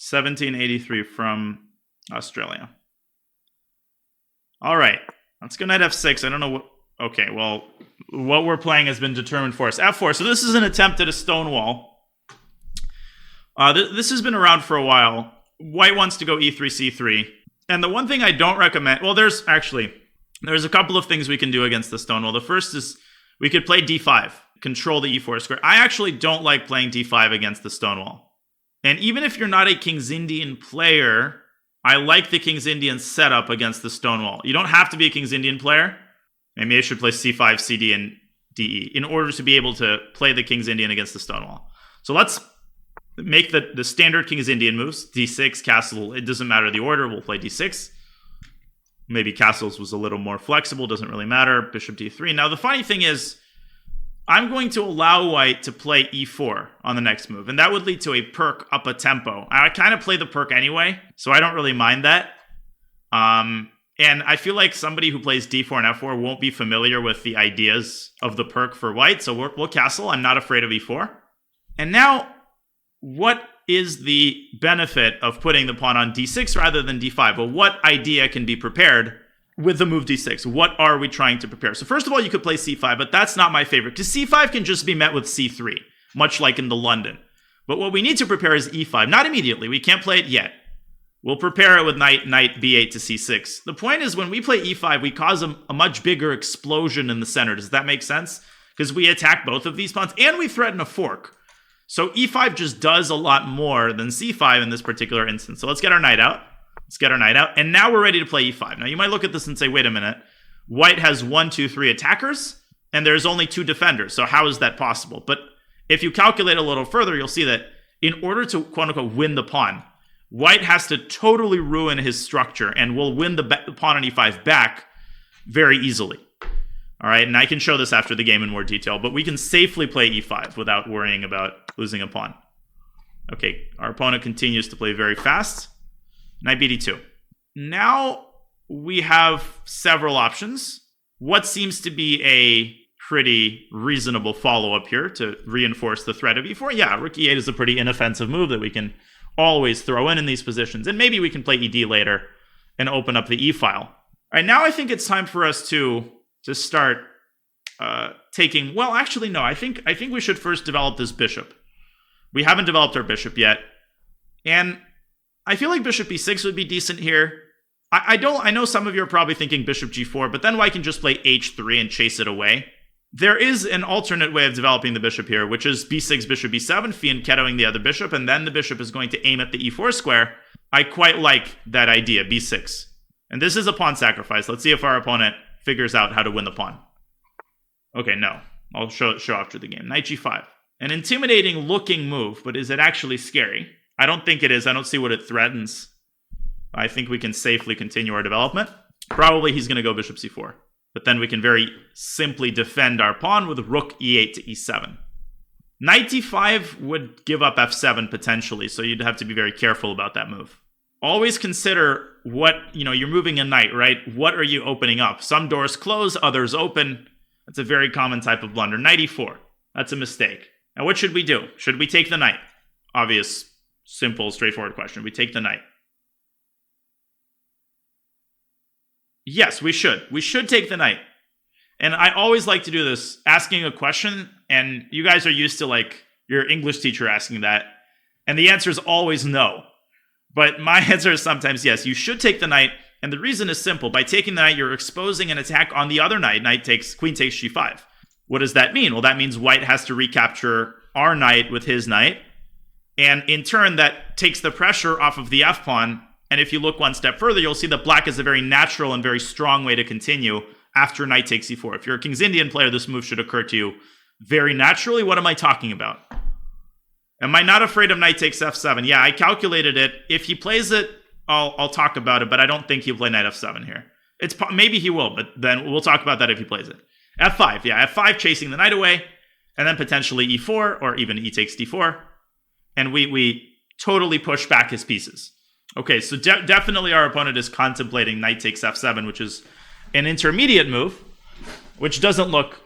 1783 from Australia. All right. Let's go knight f6. I don't know what... Okay, well, what we're playing has been determined for us. f4. So this is an attempt at a Stonewall. This has been around for a while. White wants to go e3, c3. And the one thing I don't recommend... Well, there's a couple of things we can do against the Stonewall. The first is we could play d5, control the e4 square. I actually don't like playing d5 against the Stonewall. And even if you're not a King's Indian player, I like the King's Indian setup against the Stonewall. You don't have to be a King's Indian player. Maybe I should play c5, cd, and de in order to be able to play the King's Indian against the Stonewall. So let's make the standard King's Indian moves. d6, castle, it doesn't matter the order. We'll play d6. Maybe castles was a little more flexible. Doesn't really matter. Bishop d3. Now, the funny thing is, I'm going to allow white to play e4 on the next move. And that would lead to a perk up a tempo. I kind of play the perk anyway, so I don't really mind that. And I feel like somebody who plays d4 and f4 won't be familiar with the ideas of the perk for white. So we'll castle. I'm not afraid of e4. And now, what is the benefit of putting the pawn on d6 rather than d5? Well, what idea can be prepared with the move d6? What are we trying to prepare? So first of all, you could play c5, but that's not my favorite, because c5 can just be met with c3, much like in the London. But what we need to prepare is e5. Not immediately. We can't play it yet. We'll prepare it with knight b8 to c6. The point is, when we play e5, we cause a much bigger explosion in the center. Does that make sense? Because we attack both of these pawns, and we threaten a fork. So e5 just does a lot more than c5 in this particular instance. So let's get our knight out. And now we're ready to play e5. Now, you might look at this and say, wait a minute. White has 1, 2, 3 attackers, and there's only 2 defenders. So how is that possible? But if you calculate a little further, you'll see that in order to, quote-unquote, win the pawn, white has to totally ruin his structure and will win the pawn on e5 back very easily. All right, and I can show this after the game in more detail, but we can safely play e5 without worrying about losing a pawn. Okay, our opponent continues to play very fast. Knight bd2. Now we have several options. What seems to be a pretty reasonable follow-up here to reinforce the threat of e4? Yeah, rook e8 is a pretty inoffensive move that we can always throw in these positions. And maybe we can play ed later and open up the e-file. All right, now I think it's time for us to start taking... Well, actually, no. I think we should first develop this bishop. We haven't developed our bishop yet. And I feel like bishop b6 would be decent here. I know some of you are probably thinking bishop g4, but then white can just play h3 and chase it away. There is an alternate way of developing the bishop here, which is b6, bishop b7, fianchettoing the other bishop, and then the bishop is going to aim at the e4 square. I quite like that idea, b6. And this is a pawn sacrifice. Let's see if our opponent figures out how to win the pawn. Okay, no. I'll show after the game. Knight g5. An intimidating looking move, but is it actually scary? I don't think it is. I don't see what it threatens. I think we can safely continue our development. Probably he's going to go bishop c4. But then we can very simply defend our pawn with rook e8 to e7. Knight d5 would give up f7 potentially, so you'd have to be very careful about that move. Always consider what, you're moving a knight, right? What are you opening up? Some doors close, others open. That's a very common type of blunder. Knight e4. That's a mistake. Now what should we do? Should we take the knight? Obvious, simple, straightforward question. We take the knight. Yes, we should. We should take the knight. And I always like to do this, asking a question, and you guys are used to your English teacher asking that, and the answer is always no. But my answer is sometimes yes, you should take the knight, and the reason is simple. By taking the knight, you're exposing an attack on the other knight. Queen takes g5. What does that mean? Well, that means white has to recapture our knight with his knight, and in turn, that takes the pressure off of the f-pawn. And if you look one step further, you'll see that black is a very natural and very strong way to continue after knight takes e4. If you're a King's Indian player, this move should occur to you very naturally. What am I talking about? Am I not afraid of knight takes f7? Yeah, I calculated it. If he plays it, I'll talk about it, but I don't think he'll play knight f7 here. Maybe he will, but then we'll talk about that if he plays it. f5, yeah, f5 chasing the knight away, and then potentially e4, or even e takes d4, and we totally push back his pieces. Okay, so definitely our opponent is contemplating knight takes f7, which is an intermediate move, which doesn't look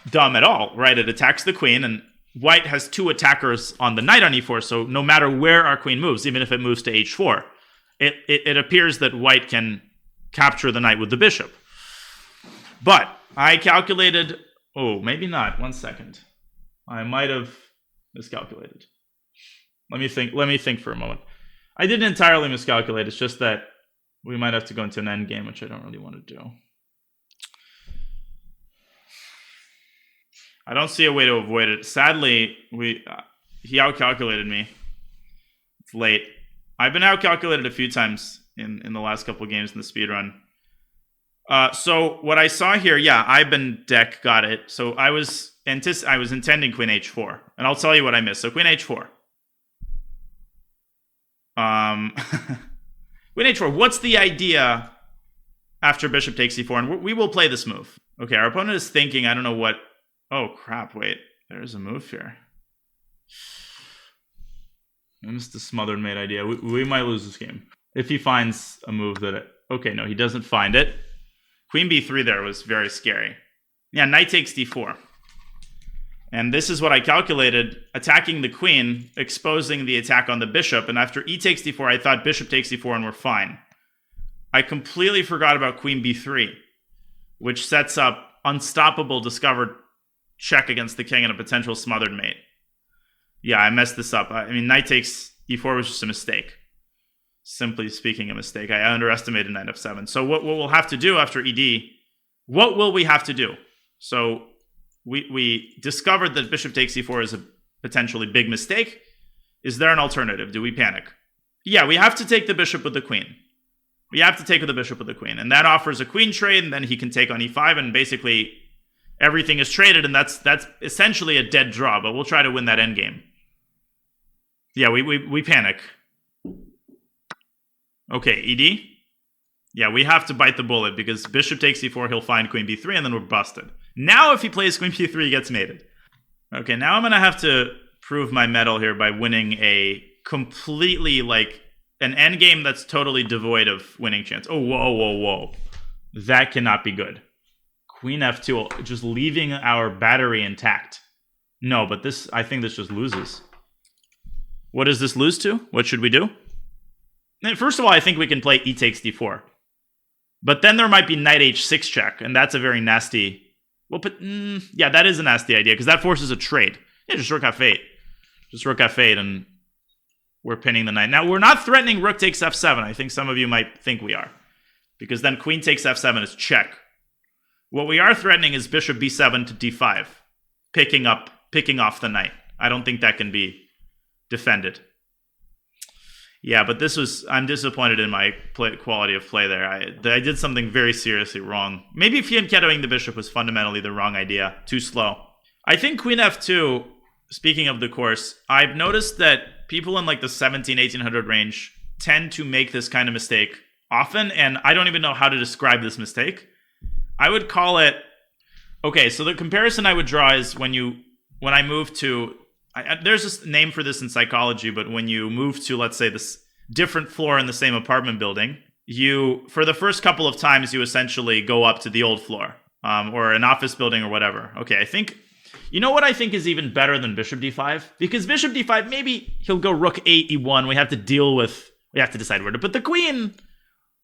dumb at all, right? It attacks the queen, and white has 2 attackers on the knight on e4, so no matter where our queen moves, even if it moves to h4, it appears that white can capture the knight with the bishop. But I calculated... Oh, maybe not. 1 second. I might have miscalculated. Let me think for a moment. I didn't entirely miscalculate. It's just that we might have to go into an endgame, which I don't really want to do. I don't see a way to avoid it. Sadly, he outcalculated me. It's late. I've been outcalculated a few times in the last couple of games in the speedrun. So what I saw here, yeah, Iban deck got it. So I was intending queen h4, and I'll tell you what I missed. So queen h4. Queen h4. What's the idea after bishop takes e4? And we will play this move. Okay, our opponent is thinking, I don't know what. Oh crap! Wait, there's a move here. I missed the smothered mate idea. We might lose this game if he finds a move that. Okay, no, he doesn't find it. Queen b3 there was very scary. Yeah, knight takes d4. And this is what I calculated, attacking the queen, exposing the attack on the bishop, and after e takes d4, I thought bishop takes d4 and we're fine. I completely forgot about queen b3, which sets up unstoppable discovered check against the king and a potential smothered mate. Yeah, I messed this up. I mean, knight takes e4 was just a mistake. Simply speaking, a mistake. I underestimated knight f7. So what we'll have to do after ed, what will we have to do? So we discovered that bishop takes e4 is a potentially big mistake. Is there an alternative? Do we panic? Yeah, we have to take the bishop with the queen. We have to take the bishop with the queen. And that offers a queen trade, and then he can take on e5, and basically everything is traded, and that's essentially a dead draw, but we'll try to win that endgame. Yeah, we panic. Okay, ed? Yeah, we have to bite the bullet, because bishop takes e4, he'll find queen b3, and then we're busted. Now if he plays queen b3, he gets mated. Okay, now I'm going to have to prove my mettle here by winning a completely, like, an endgame that's totally devoid of winning chance. Oh, whoa. That cannot be good. Queen f2, just leaving our battery intact. No, but this, I think this just loses. What does this lose to? What should we do? First of all, I think we can play e takes d4. But then there might be knight h6 check, and that's a very nasty... Well, but yeah, that is a nasty idea, because that forces a trade. Yeah, just rook f8. Just rook f8, and we're pinning the knight. Now, we're not threatening rook takes f7. I think some of you might think we are. Because then queen takes f7 is check. What we are threatening is bishop b7 to d5. Picking off the knight. I don't think that can be defended. Yeah, but I'm disappointed in my quality of play there. I did something very seriously wrong. Maybe fianchettoing the bishop was fundamentally the wrong idea. Too slow. I think queen f2, speaking of the course, I've noticed that people in like the 1800 range tend to make this kind of mistake often, and I don't even know how to describe this mistake. I would call it... Okay, so the comparison I would draw is when I move to... there's a name for this in psychology, but when you move to, let's say, this different floor in the same apartment building, for the first couple of times, you essentially go up to the old floor, or an office building or whatever. Okay, you know what I think is even better than bishop d5? Because bishop d5, maybe he'll go rook 8 e1. We have to decide where to put the queen.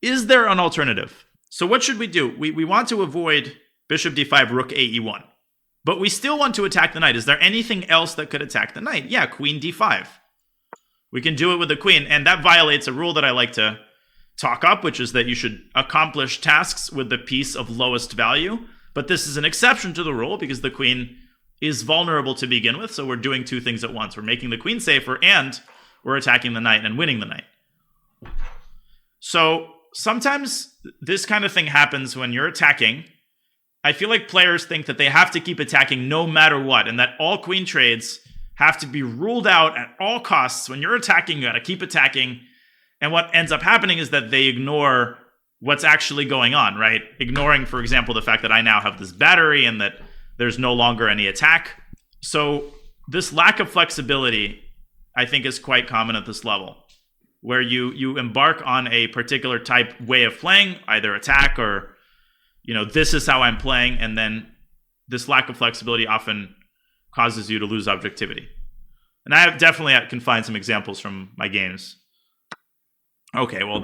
Is there an alternative? So what should we do? We want to avoid bishop d5, rook 8 e1. But we still want to attack the knight. Is there anything else that could attack the knight? Yeah, queen d5. We can do it with the queen, and that violates a rule that I like to talk up, which is that you should accomplish tasks with the piece of lowest value. But this is an exception to the rule because the queen is vulnerable to begin with, so we're doing two things at once. We're making the queen safer, and we're attacking the knight and winning the knight. So sometimes this kind of thing happens when you're attacking. I feel like players think that they have to keep attacking no matter what, and that all queen trades have to be ruled out at all costs. When you're attacking, you got to keep attacking. And what ends up happening is that they ignore what's actually going on, right? Ignoring, for example, the fact that I now have this battery and that there's no longer any attack. So this lack of flexibility, I think, is quite common at this level, where you embark on a particular type way of playing, either attack or, this is how I'm playing, and then this lack of flexibility often causes you to lose objectivity. And I can find some examples from my games. Okay, well,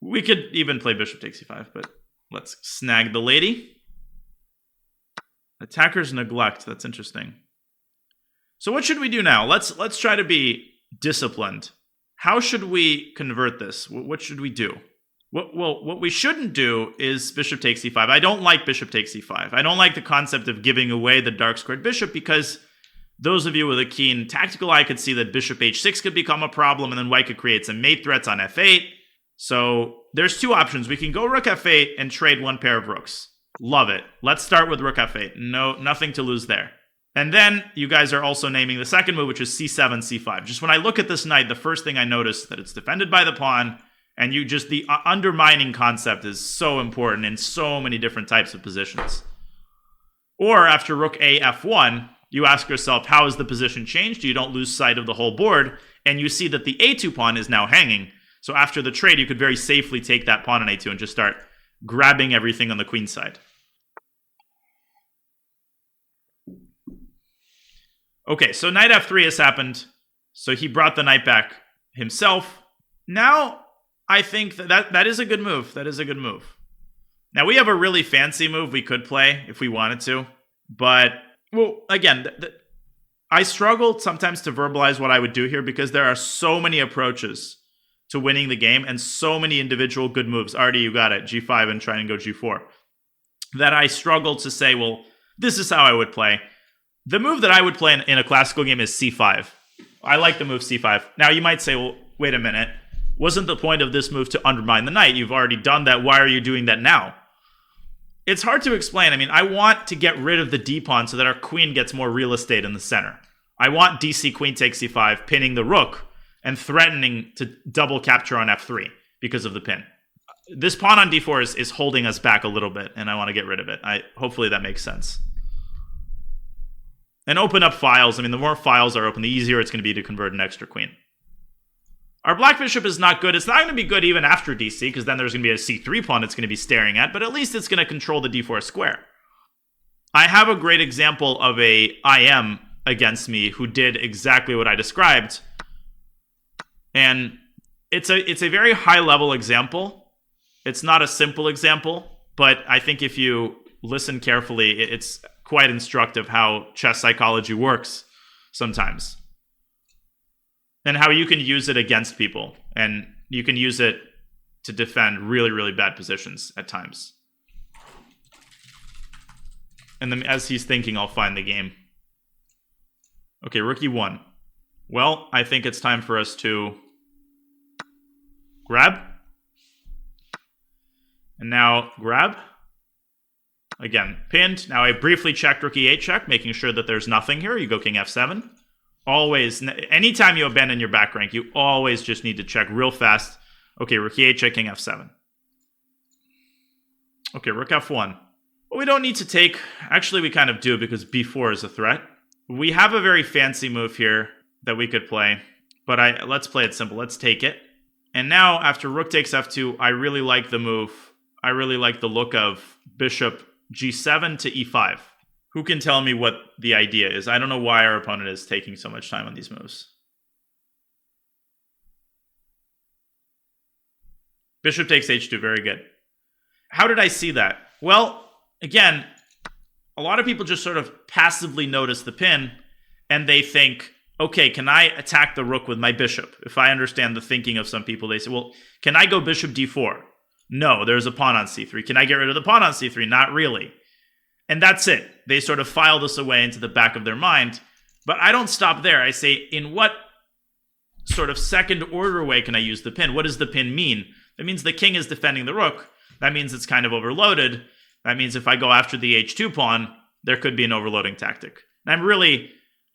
we could even play bishop takes e5, but let's snag the lady. Attacker's neglect. That's interesting. So what should we do now? Let's try to be disciplined. How should we convert this? What should we do? What we shouldn't do is bishop takes e5. I don't like bishop takes e5. I don't like the concept of giving away the dark squared bishop, because those of you with a keen tactical eye could see that bishop h6 could become a problem, and then white could create some mate threats on f8. So there's two options. We can go rook f8 and trade one pair of rooks. Love it. Let's start with rook f8. No, nothing to lose there. And then you guys are also naming the second move, which is c7, c5. Just when I look at this knight, the first thing I notice that it's defended by the pawn, and the undermining concept is so important in so many different types of positions. Or after rook a f1, you ask yourself, how has the position changed? You don't lose sight of the whole board, and you see that the a2 pawn is now hanging. So after the trade, you could very safely take that pawn on a2 and just start grabbing everything on the queen side. Okay, so knight f3 has happened. So he brought the knight back himself. Now, I think that is a good move. That is a good move. Now, we have a really fancy move we could play if we wanted to. But, well, again, I struggle sometimes to verbalize what I would do here, because there are so many approaches to winning the game and so many individual good moves. Already you got it, g5 and try and go g4. That I struggle to say, well, this is how I would play. The move that I would play in a classical game is c5. I like the move c5. Now, you might say, well, wait a minute. Wasn't the point of this move to undermine the knight? You've already done that. Why are you doing that now? It's hard to explain. I mean, I want to get rid of the d-pawn so that our queen gets more real estate in the center. I want dc queen takes c5, pinning the rook and threatening to double capture on f3 because of the pin. This pawn on d4 is holding us back a little bit, and I want to get rid of it. Hopefully that makes sense. And open up files. I mean, the more files are open, the easier it's going to be to convert an extra queen. Our black bishop is not good. It's not going to be good even after dc, because then there's going to be a c3 pawn it's going to be staring at, but at least it's going to control the d4 square. I have a great example of a IM against me who did exactly what I described. And it's a very high-level example. It's not a simple example, but I think if you listen carefully, it's quite instructive how chess psychology works sometimes. And how you can use it against people. And you can use it to defend really, really bad positions at times. And then as he's thinking, I'll find the game. Okay, rook e1. Well, I think it's time for us to grab. And now grab. Again, pinned. Now I briefly checked rook e8 check, making sure that there's nothing here. You go king f7. Always, anytime you abandon your back rank, you always just need to check real fast. Okay, rook e8 check, king f7. Okay, rook f1. Well, we don't need to take. Actually, we kind of do, because b4 is a threat. We have a very fancy move here that we could play, but let's play it simple. Let's take it. And now, after rook takes f2, I really like the move. I really like the look of bishop g7 to e5. Who can tell me what the idea is? I don't know why our opponent is taking so much time on these moves. Bishop takes h2, very good. How did I see that? Well, again, a lot of people just sort of passively notice the pin, and they think, okay, can I attack the rook with my bishop? If I understand the thinking of some people, they say, well, can I go bishop d4? No, there's a pawn on c3. Can I get rid of the pawn on c3? Not really. And that's it. They sort of file this away into the back of their mind. But I don't stop there. I say, in what sort of second order way can I use the pin? What does the pin mean? That means the king is defending the rook. That means it's kind of overloaded. That means if I go after the h2 pawn, there could be an overloading tactic. And I'm really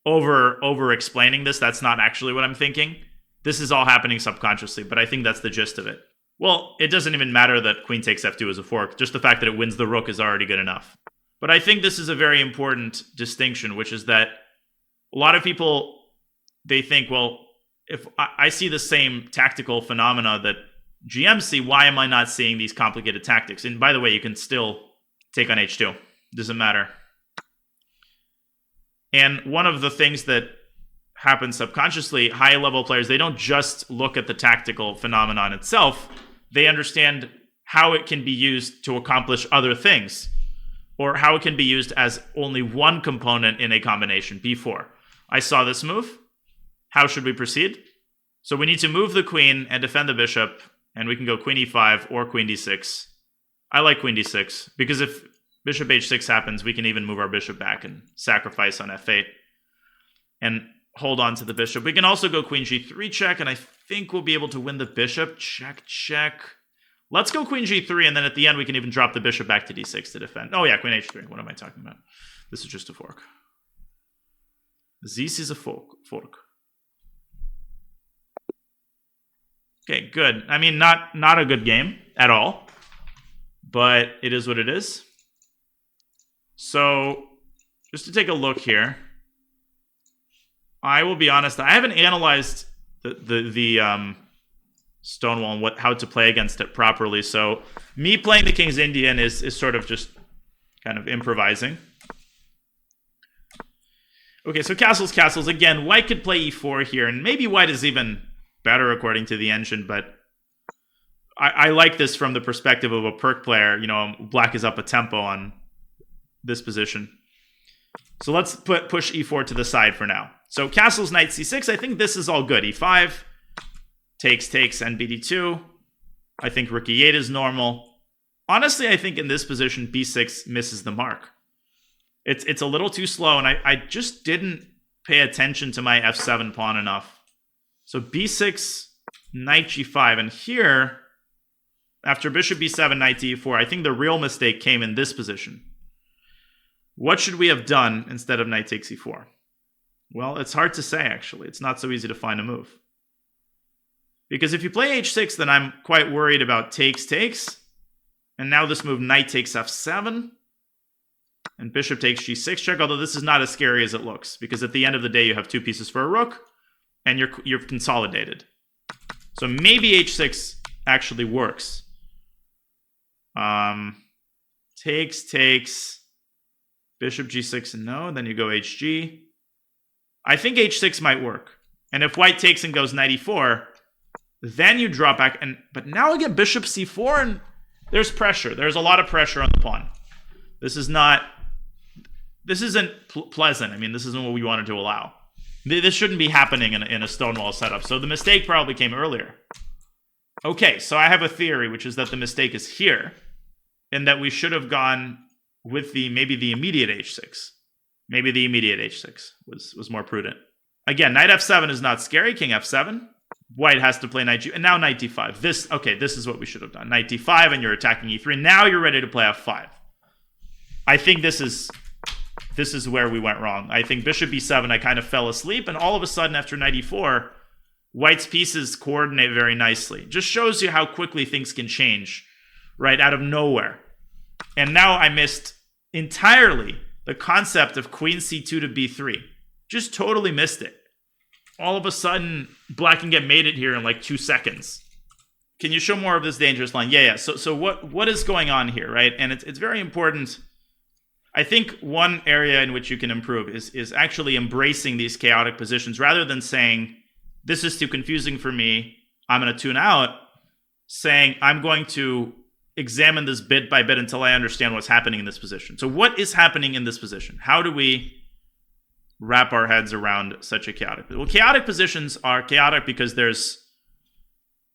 over explaining this. That's not actually what I'm thinking. This is all happening subconsciously, but I think that's the gist of it. Well, it doesn't even matter that queen takes f2 as a fork. Just the fact that it wins the rook is already good enough. But I think this is a very important distinction, which is that a lot of people, they think, well, if I see the same tactical phenomena that GMs see, why am I not seeing these complicated tactics? And by the way, you can still take on h2. Doesn't matter. And one of the things that happens subconsciously, high-level players, they don't just look at the tactical phenomenon itself. They understand how it can be used to accomplish other things, or how it can be used as only one component in a combination, b4. I saw this move. How should we proceed? So we need to move the queen and defend the bishop, and we can go queen e5 or queen d6. I like queen d6, because if bishop h6 happens, we can even move our bishop back and sacrifice on f8 and hold on to the bishop. We can also go queen g3 check, and I think we'll be able to win the bishop. Check, check. Let's go queen g3, and then at the end we can even drop the bishop back to d6 to defend. Oh yeah, queen h3. What am I talking about? This is just a fork. This is a fork. Okay, good. I mean, not a good game at all, but it is what it is. So, just to take a look here, I will be honest. I haven't analyzed the Stonewall and how to play against it properly. So, me playing the King's Indian is sort of just kind of improvising. Okay, so castles. Again, white could play e4 here, and maybe white is even better according to the engine, but I like this from the perspective of a perk player. You know, black is up a tempo on this position. So let's push e4 to the side for now. So castles, knight c6. I think this is all good. e5, takes, and bd2. I think rook e8 is normal. Honestly, I think in this position, b6 misses the mark. It's a little too slow, and I just didn't pay attention to my f7 pawn enough. So b6, knight g5, and here, after bishop b7, knight to e4, I think the real mistake came in this position. What should we have done instead of knight takes e4? Well, it's hard to say, actually. It's not so easy to find a move. Because if you play h6, then I'm quite worried about takes, and now this move, knight takes f7, and bishop takes g6 check, although this is not as scary as it looks, because at the end of the day, you have two pieces for a rook, and you're consolidated. So maybe h6 actually works. Takes, bishop g6, no, then you go hg. I think h6 might work. And if white takes and goes knight e4, then you drop back. But now again, bishop c4, and there's pressure. There's a lot of pressure on the pawn. This isn't pleasant. I mean, this isn't what we wanted to allow. This shouldn't be happening in a Stonewall setup. So the mistake probably came earlier. Okay, so I have a theory, which is that the mistake is here, and that we should have gone with maybe the immediate h6. Maybe the immediate h6 was more prudent. Again, knight f7 is not scary. King f7. White has to play knight g, and now knight d5. This is what we should have done. Knight d5, and you're attacking e3. Now you're ready to play f5. I think this is where we went wrong. I think bishop b7, I kind of fell asleep, and all of a sudden after knight e4, white's pieces coordinate very nicely. Just shows you how quickly things can change, right, out of nowhere. And now I missed entirely the concept of queen c2 to b3. Just totally missed it. All of a sudden, black can get mated here in like 2 seconds. Can you show more of this dangerous line? Yeah. So what is going on here, right? And it's very important. I think one area in which you can improve is actually embracing these chaotic positions rather than saying, this is too confusing for me, I'm going to tune out, saying, I'm going to examine this bit by bit until I understand what's happening in this position. So what is happening in this position? How do we wrap our heads around such a chaotic? Well, chaotic positions are chaotic because there's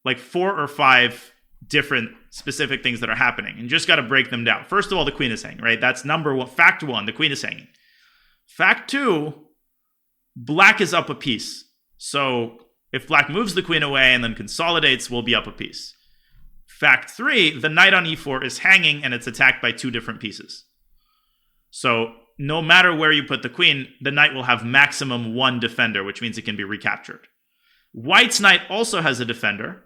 like 4 or 5 different specific things that are happening, and you just got to break them down. First of all, the queen is hanging, right? That's number one. Fact 1, the queen is hanging. Fact 2, black is up a piece. So if black moves the queen away and then consolidates, we'll be up a piece. Fact 3, the knight on e4 is hanging and it's attacked by 2 different pieces. So no matter where you put the queen, the knight will have maximum 1 defender, which means it can be recaptured. White's knight also has a defender,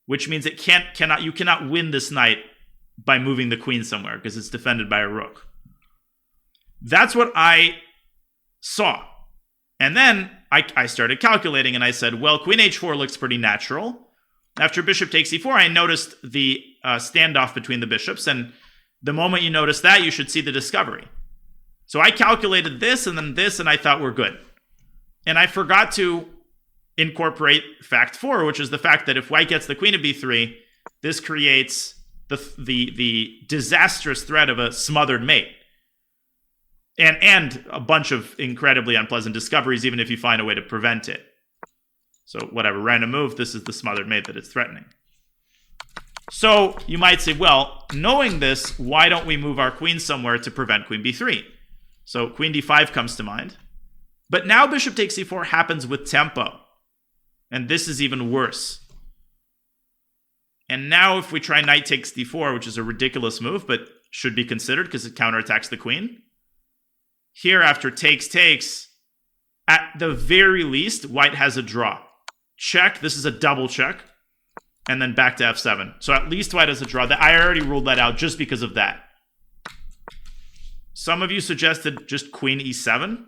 which means you cannot win this knight by moving the queen somewhere because it's defended by a rook. That's what I saw. And then I started calculating and I said, well, queen h4 looks pretty natural. After bishop takes e4, I noticed the standoff between the bishops. And the moment you notice that, you should see the discovery. So I calculated this and then this, and I thought we're good. And I forgot to incorporate fact 4, which is the fact that if white gets the queen of b3, this creates the disastrous threat of a smothered mate. And a bunch of incredibly unpleasant discoveries, even if you find a way to prevent it. So whatever, random move, this is the smothered mate that it's threatening. So you might say, well, knowing this, why don't we move our queen somewhere to prevent queen b3? So queen d5 comes to mind. But now bishop takes c4 happens with tempo. And this is even worse. And now if we try knight takes d4, which is a ridiculous move, but should be considered because it counterattacks the queen. Here, after takes, at the very least, white has a draw. Check, this is a double check. And then back to f7. So at least white has a draw. I already ruled that out just because of that. Some of you suggested just queen e7.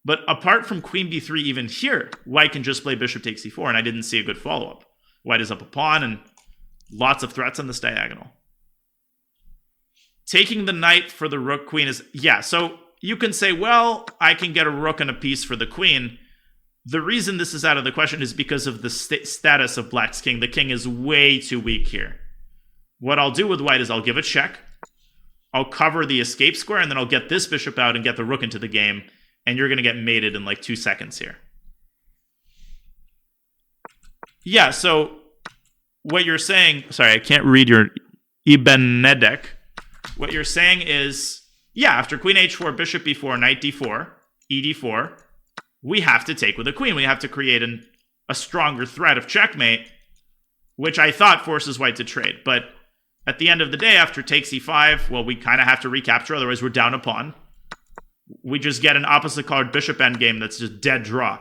But apart from queen b3, even here, white can just play bishop takes e4, and I didn't see a good follow-up. White is up a pawn, and lots of threats on this diagonal. Taking the knight for the rook queen is... Yeah, so you can say, well, I can get a rook and a piece for the queen. The reason this is out of the question is because of the status of black's king. The king is way too weak here. What I'll do with white is I'll give a check. I'll cover the escape square, and then I'll get this bishop out and get the rook into the game. And you're going to get mated in like 2 seconds here. Yeah, so what you're saying... Sorry, I can't read your Ibn Nedek. What you're saying is, yeah, after queen h4, bishop b4, knight d4, ed4, we have to take with a queen. We have to create a stronger threat of checkmate, which I thought forces white to trade. But at the end of the day, after takes e5, well, we kind of have to recapture, otherwise we're down a pawn. We just get an opposite colored bishop endgame that's just dead draw.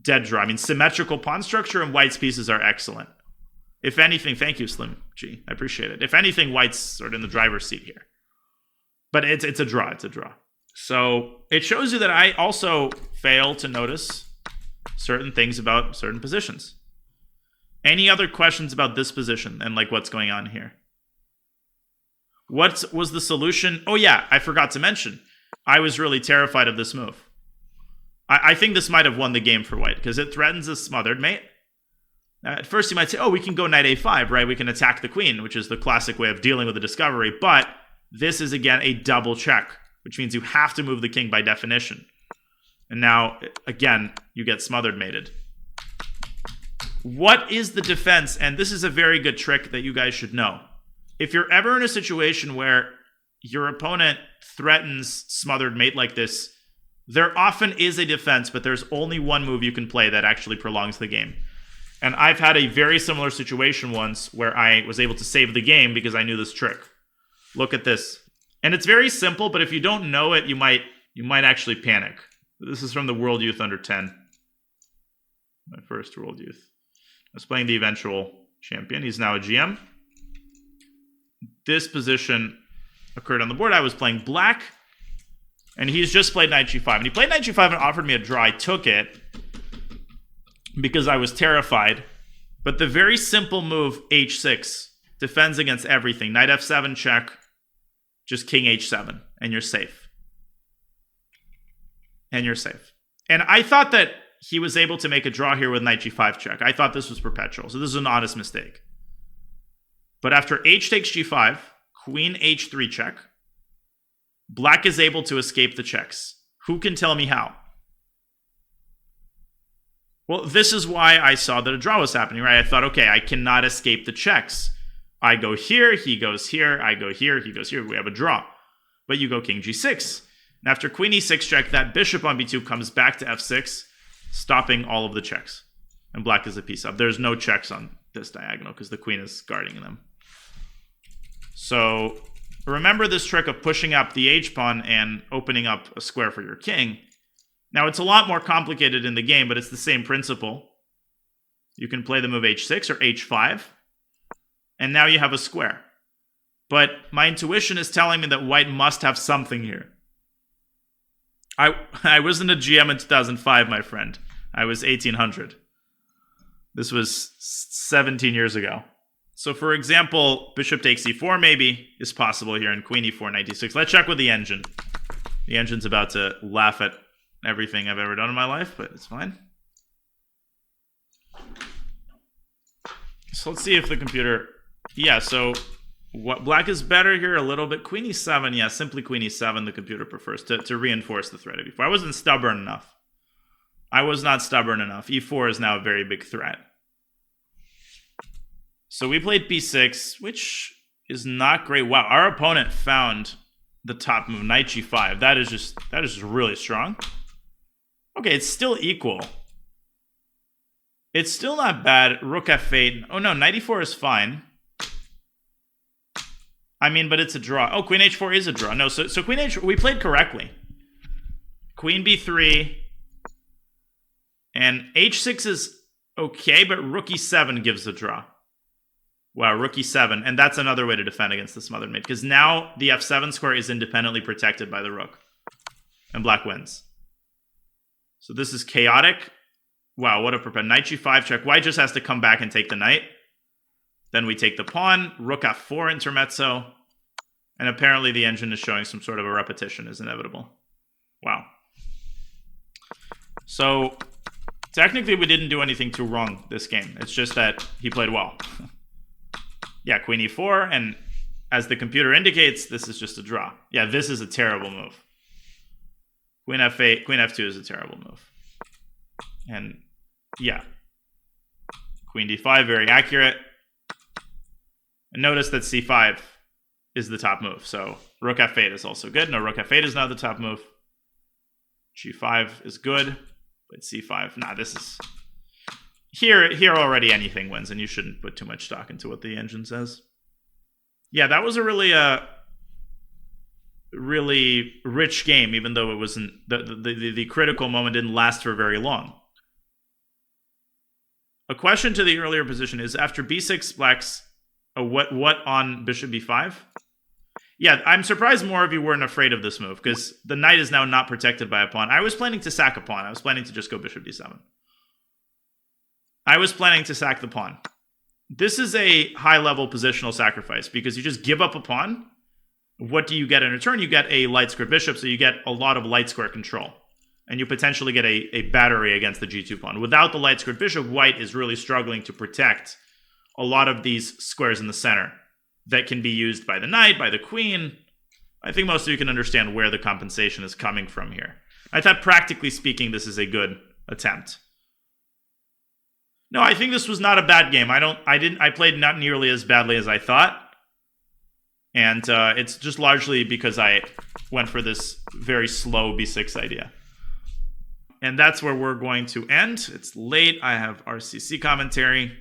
Dead draw. I mean, symmetrical pawn structure and white's pieces are excellent. If anything, thank you, Slim G. I appreciate it. If anything, white's sort of in the driver's seat here. But it's a draw. It's a draw. So it shows you that I also fail to notice certain things about certain positions. Any other questions about this position and like what's going on here? What was the solution? Oh yeah, I forgot to mention. I was really terrified of this move. I think this might have won the game for white because it threatens a smothered mate. At first you might say, oh, we can go knight a5, right? We can attack the queen, which is the classic way of dealing with a discovery. But this is, again, a double check, which means you have to move the king by definition. And now, again, you get smothered mated. What is the defense? And this is a very good trick that you guys should know. If you're ever in a situation where your opponent threatens smothered mate like this, there often is a defense, but there's only one move you can play that actually prolongs the game. And I've had a very similar situation once where I was able to save the game because I knew this trick. Look at this. And it's very simple, but if you don't know it, you might actually panic. This is from the World Youth Under 10. My first World Youth. I was playing the eventual champion. He's now a GM. This position occurred on the board. I was playing black, and he's just played knight g5. And he played knight g5 and offered me a draw. I took it because I was terrified. But the very simple move, h6, defends against everything. Knight f7 check, just king h7, and you're safe. And you're safe. And I thought that he was able to make a draw here with knight g5 check. I thought this was perpetual, so this is an honest mistake. But after h takes g5, queen h3 check, black is able to escape the checks. Who can tell me how? Well, this is why I saw that a draw was happening, right? I thought, okay, I cannot escape the checks. I go here, he goes here, I go here, he goes here, we have a draw. But you go king g6. And after queen e6 check, that bishop on b2 comes back to f6, stopping all of the checks. And black is a piece up. There's no checks on this diagonal because the queen is guarding them. So remember this trick of pushing up the h-pawn and opening up a square for your king. Now, it's a lot more complicated in the game, but it's the same principle. You can play the move h6 or h5, and now you have a square. But my intuition is telling me that white must have something here. I wasn't a GM in 2005, my friend. I was 1800. This was 17 years ago. So for example, bishop takes e4 maybe is possible here, and queen e4, knight d6. Let's check with the engine. The engine's about to laugh at everything I've ever done in my life, but it's fine. So let's see if the computer... Yeah, so what black is better here a little bit. Queen e7, yeah, simply queen e7 the computer prefers to reinforce the threat of e4. I wasn't stubborn enough. I was not stubborn enough. e4 is now a very big threat. So we played b6, which is not great. Wow, our opponent found the top move, knight g5. That is just really strong. Okay, it's still equal. It's still not bad. Rook f8. Oh no, knight e4 is fine. I mean, but it's a draw. Oh, queen h4 is a draw. No, so queen h4, we played correctly. Queen b3. And h6 is okay, but rook e7 gives the draw. Wow, rook e7. And that's another way to defend against the smothered mate, because now the f7 square is independently protected by the rook. And black wins. So this is chaotic. Wow, what a prepare. Knight g5 check. White just has to come back and take the knight. Then we take the pawn. Rook f4 intermezzo. And apparently the engine is showing some sort of a repetition is inevitable. Wow. So technically we didn't do anything too wrong this game. It's just that he played well. Yeah, queen e4, and as the computer indicates, this is just a draw. Yeah, this is a terrible move. Queen f8, queen f2 is a terrible move. And yeah, queen d5, very accurate. And notice that c5 is the top move. So rook f8 is also good. No, rook f8 is not the top move. g5 is good, but c5, nah, this is... Here already anything wins, and you shouldn't put too much stock into what the engine says. Yeah, that was a really rich game, even though it wasn't... The critical moment didn't last for very long. A question to the earlier position is, after b6, black's... what on bishop b5? Yeah, I'm surprised more of you weren't afraid of this move, because the knight is now not protected by a pawn. I was planning to sack a pawn. I was planning to just go bishop d7. I was planning to sack the pawn. This is a high-level positional sacrifice, because you just give up a pawn. What do you get in return? You get a light square bishop, so you get a lot of light square control. And you potentially get a battery against the g2 pawn. Without the light squared bishop, white is really struggling to protect a lot of these squares in the center that can be used by the knight, by the queen. I think most of you can understand where the compensation is coming from here. I thought, practically speaking, this is a good attempt. No, I think this was not a bad game. I played not nearly as badly as I thought. And it's just largely because I went for this very slow b6 idea. And that's where we're going to end. It's late. I have RCC commentary.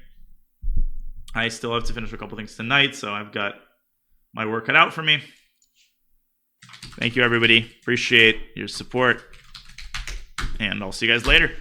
I still have to finish a couple things tonight, so I've got my work cut out for me. Thank you, everybody. Appreciate your support. And I'll see you guys later.